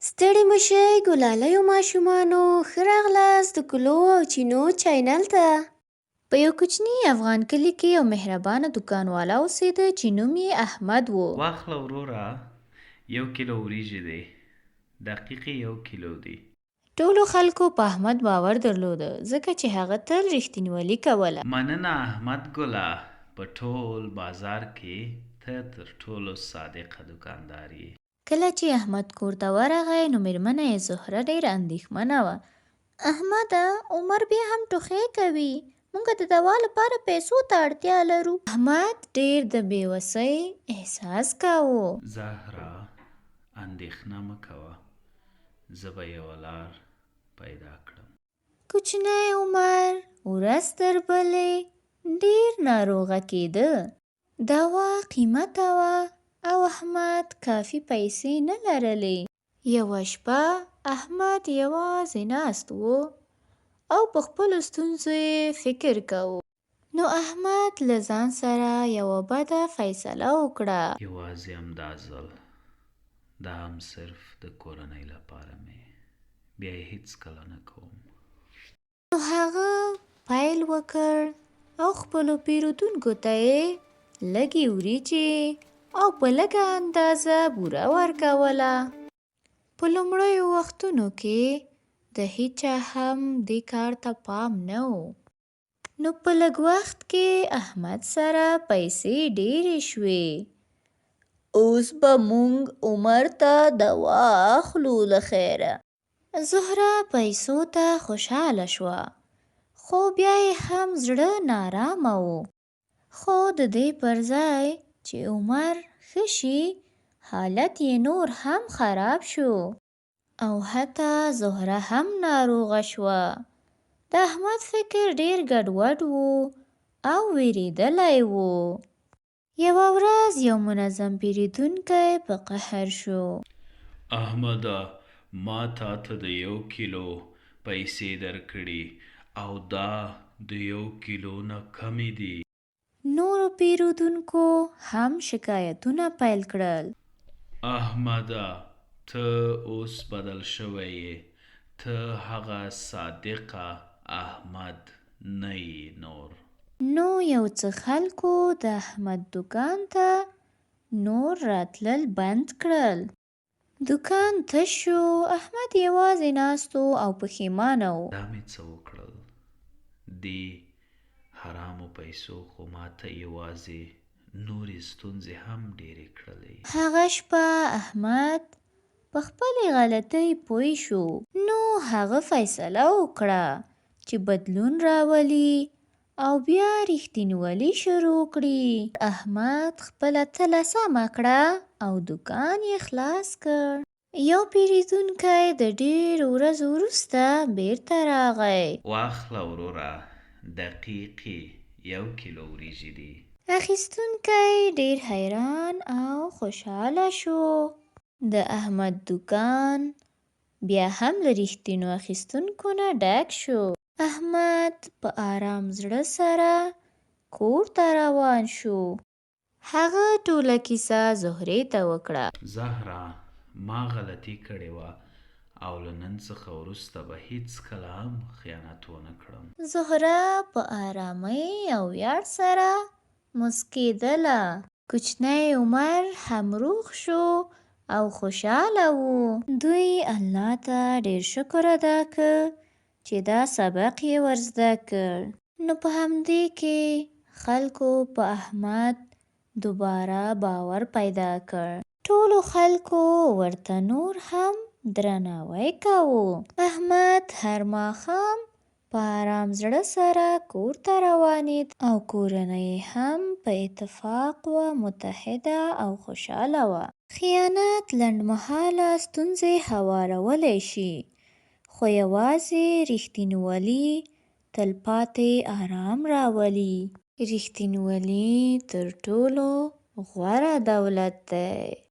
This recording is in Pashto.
ستړي مشئ ګلالیو ماشومانو، ښه راغلاست د ګلو او چینو چینل ته. په یو کوچني افغان کلي کې یو مهربانه دوکانوالا اوسېده چې نوم یې احمد و. واخله وروره 1 کیلو وریجې دی، دقیقې 1 کیلو دي. ټولو خلکو په احمد باور درلوده ځکه چې هغه تل رښتینولي کوله. مننه احمد ګله، په ټول بازار کې ته تر ټولو صادقه دوکاندار یې. کله چې احمد کور ته ورغی نو مېرمنه یې زهره ډېره اندېښمنه وه. احمده، عمر بیا هم ټوخی کوي. موږ د دوا لپاره پیسو ته اړتیا لرو. احمد ډېر د بېوسۍ احساس کاوه. زهره اندېښنه مه کوه، زه به یوه لار پیدا کړم. کوچنی عمر ورځ تر بلې ډېر ناروغه کېده. دوا قیمته وه او احمد کافي پیسې نه لرلې. یوه شپه احمد یوازې ناست و او په خپلو ستونزو یې فکر کوه. نو احمد له ځان سره یوه بده فیصله وکړه. یوازې همدا ځل، دا هم صرف د کورنۍ لپاره مې، بیا یې هېڅکله نه کوم. نو هغه پیل وکړ او خپلو پیرودونکو ته یې لږې وریجې او په لږه اندازه بوره ورکوله. په لومړیو وختونو کې د هیچا هم دې کار ته پام نه و. نو په لږ وخت کې احمد سره پیسې ډېرې شوې. اوس به موږ عمر ته دوا اخلو له خیره. زهره پیسو ته خوشحاله شوه، خو بیا یې هم زړه نارامه و. خو د دې پر ځای چې عمر ښه شي، حالت یې نور هم خراب شو او حتی زهره هم ناروغه شوه. د احمد فکر ډېر ګډوډ و او وېرېدلی و. یوه ورځ یو منظم پیرودونکی په قهر شو. احمده، ما تا ته د 1 کیلو پیسې درکړي او دا د 1 کیلو نه کمې دي. نورو پیرودونکو هم شکایتونه پیل کړل. احمده، ته اوس بدل شوی یې، ته هغه صادقه احمد نه یې نور. نو یو څه خلکو د احمد دوکان ته نور راتلل بند کړل. دوکان تش شو. احمد یوازې ناست او پښیمانه و. دا مې څه وکړل؟ دې حرامو پیسو خو ما ته یوازې نورې ستونزې هم ډېرې کړلې. هغه شپه احمد په خپلې غلطۍ پوه شو. نو هغه فیصله وکړه چې بدلون راولي او بیا رښتینولي شروع کړي. احمد خپله تله سمه کړه او دوکان یې خلاص کړ. یو پیرودونکی د ډېرو ورځو وروسته بیرته راغی. واخله وروره، دقیقې 1 کیلو وریجې دي. اخیستونکی ډېر حیران او خوشحاله شو. د احمد دوکان بیا هم له رښتینو اخیستونکو نه ډک شو. احمد په آرام زړه سره کور ته روان شو. هغه ټوله کیسه زهرې ته وکړه. زهره، ما غلطي کړې وه او له نن څخه وروسته به هېڅکله هم خیانت ونه کړم. زهره په آرامۍ او ویاړ سره مسکېدله. کوچنی عمر هم روغ شو او خوشحاله و. دوی الله ته ډېر شکر ادا کړ چې دا سبق یې ور زده کړ. نو په همدې کې خلکو په احمد دوباره باور پیدا کړ. ټولو خلکو ورته نور هم درناوی کاوه. احمد هر ماښام په آرام زړه سره کور ته روانېد او کورنۍ هم په اتفاق وه، متحده او خوشحاله وه. خیانت لنډمهاله ستونزې هوارولی شي، خو یوازې رښتینولي تلپاتې آرام راولي. رښتینولي تر ټولو غوره دولت دی.